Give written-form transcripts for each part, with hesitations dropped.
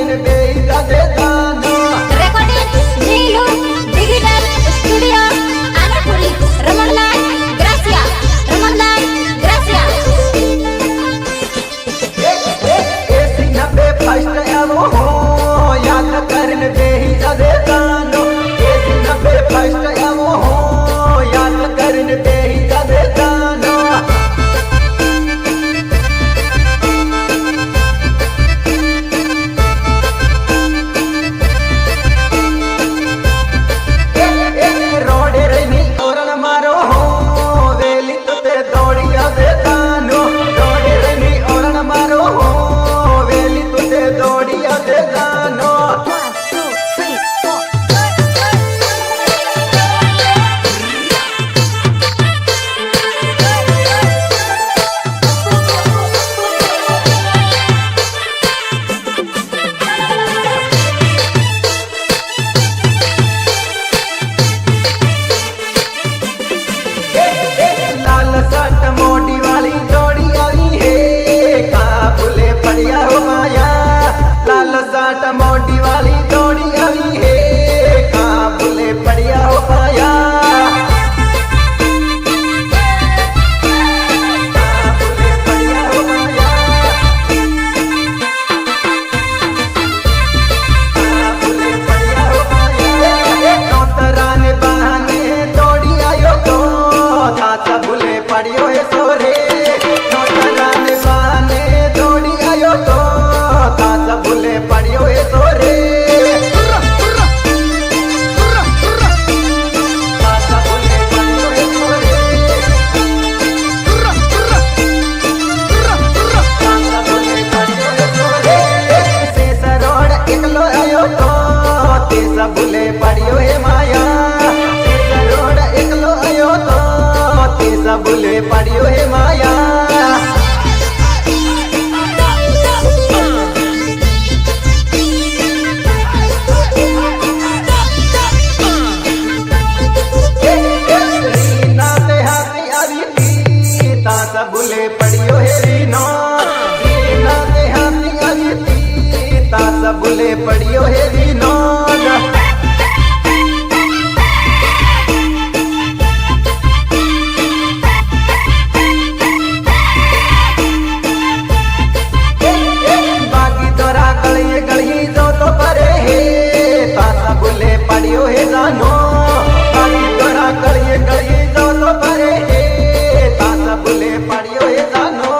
करने बेही जादे दानो recording Neelu digital studio Anapuri Ramanlal Grasiya एसी 90 फर्स्ट एवो हो याद करने बेही जादे दानो एसी 90 फर्स्ट एवो हो याद करने बेही जादे दानो रोडे रही औरन मारो हो वेली तुते दौड़िया दे दानो रोडे रही औरन मारो हो वेली तुते दौड़िया दे दानो लाल सट मोटी वाली जोड़ी आई है काबुले पड़िया हो माया लाल सट मोटी वाली जोड़ी आई है काबुले पड़िया हो माया काबुले पड़िया हो माया काबुले पड़िया हो माया नौतराने बहाने दौड़ी आयो तो ताता बुले पड़ियो है सोरे नौतराने बहाने दौड़ी आयो तो ताता बुले पड़ियो है सोरे ताता बुले पड़ियो है सोरे ताता बुले पड़ियो है सोरे से सरोड़ एकलो आयो तो तेसा बुले पड़ियो है माया से सरोड़ एकलो आयो तो तेसा बुले पड़ियो है माया रीना ते हाथी आरी थी ताता बुले पड़ियो है रीनो रीना ते हाथी आरी थी ताता बुले पड़ियो है रीनो बागी तोरा गलिए गली जो तो परे है ताता बुले पड़ियो है जानो बागी तोरा गलिए गली जो तो परे है ताता बुले पड़ियो है जानो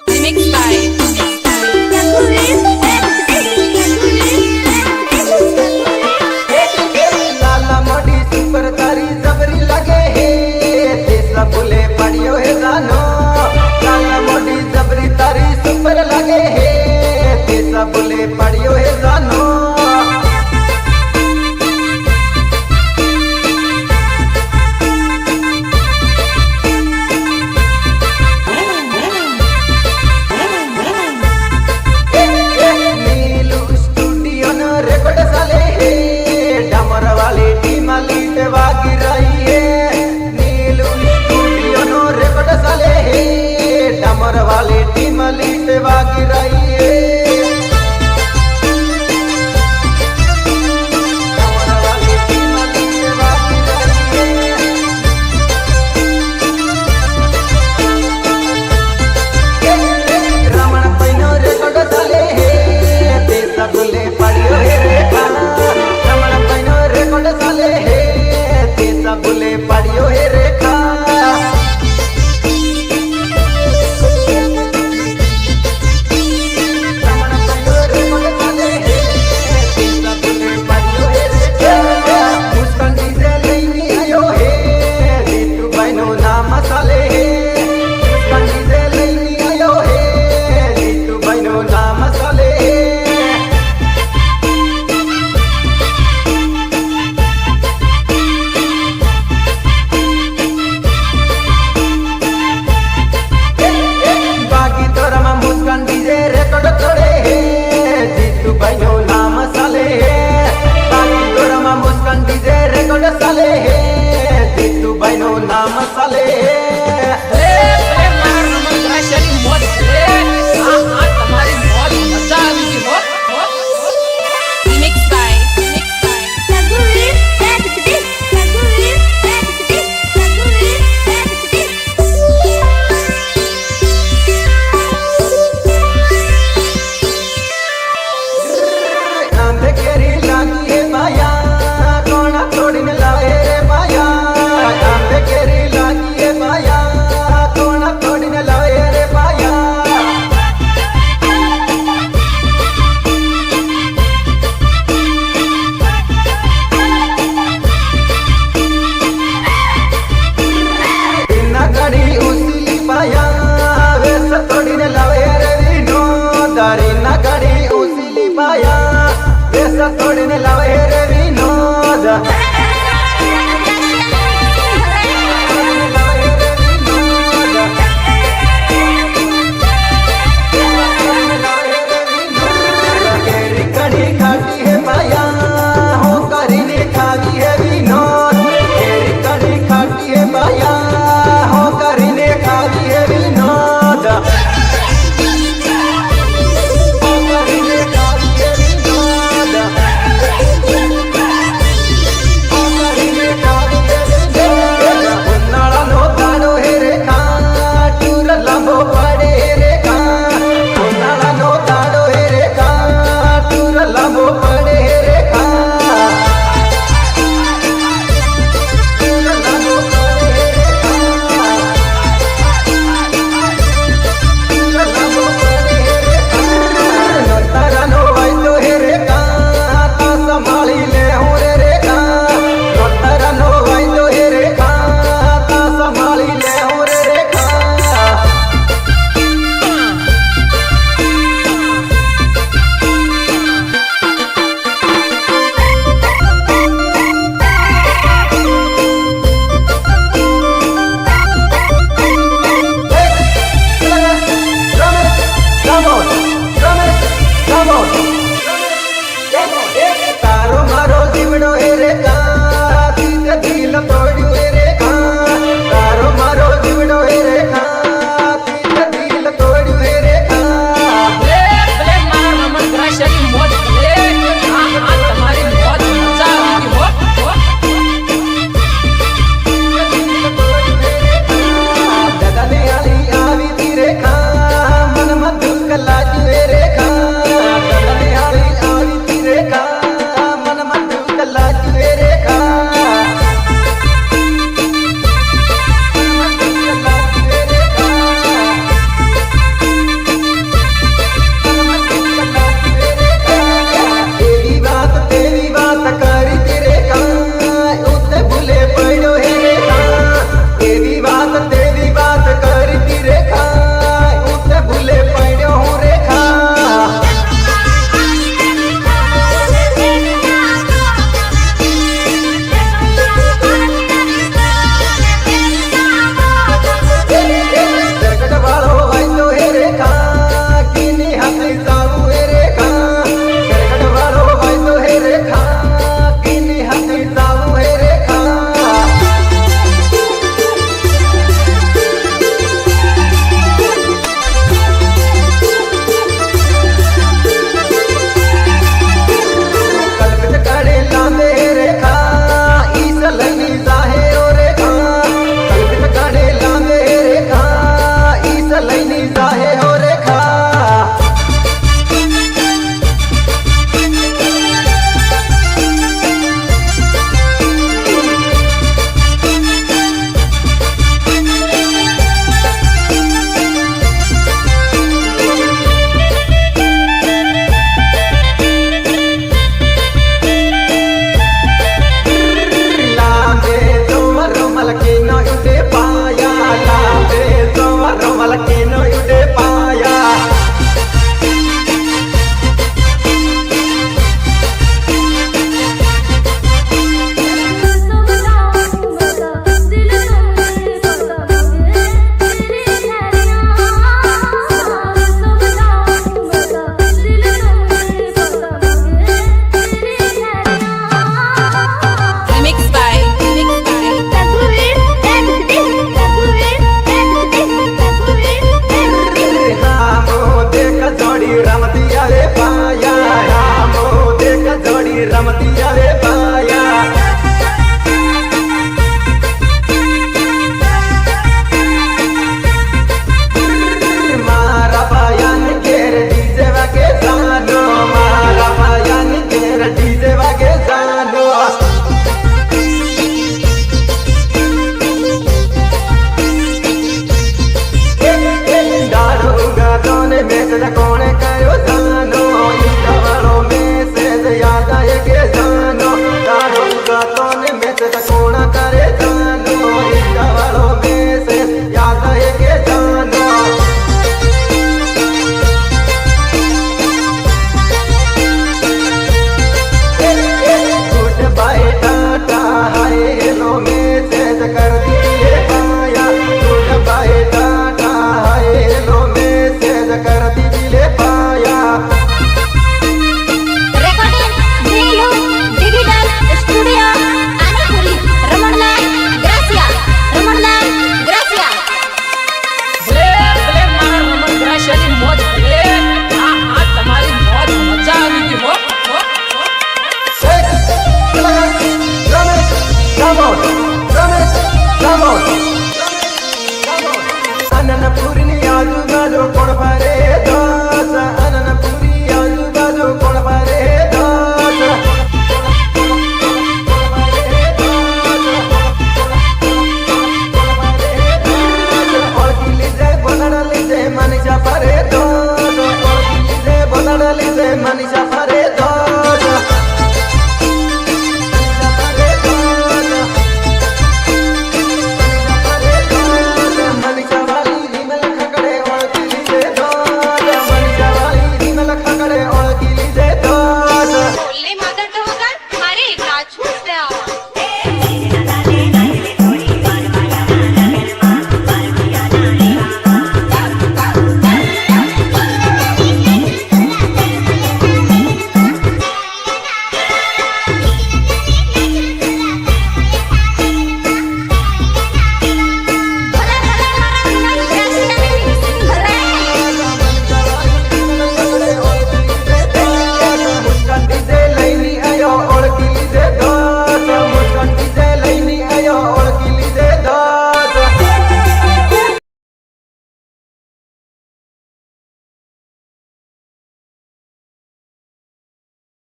remix by लाला मोटी सुपर तारी जबरी लगे है तेसा बुले पड़ियो है जानो लाला मोटी जबरी तारी सुपर लगे है तेसा बुले पड़ियो है जानो नीलू स्टूडियो न रेकॉर्ड साले है डमर वाली टीम लीट वागी रही है नीलू स्टूडियो न रेकॉर्ड साले है डमर वाली टीम लीट वागी रही है डमर वाली टीम लीट वागी रही है रमण पैनो रेकॉर्ड साले है तेसा बुले पड़ियो है रेखा रमण पैनो रेकॉर्ड साले है तेसा बुले पड़ियो है रेखा रमण पैनो रेकॉर्ड साले है तेसा बुले पड़ियो है रेखा मुस्कान डीजे लेनी आयो है रीतू पैनो नाम साले है मुस्कान डीजे लेनी आयो है रीतू पैनो नाम साले है चाले बाकी दोरामा मुस्कान डीजे रेकॉर्ड चाले जीतू भाई नो नाम चाले Remix by Raghuveer Rajagadish, Raghuveer Rajagadish, Raghuveer आंधे केरी लागी है माया कोना तोड़ी ने लाए रे माया आंधे केरी लागी है माया कोना तोड़ी ने लाए रे माया इन्ना गाड़ी उसीली पाया वैसा तोड़ी ने लाए रे विनो दारी ना गाड़ी उसीली पाया वैसा तोड़ी ने लाए रे विनोद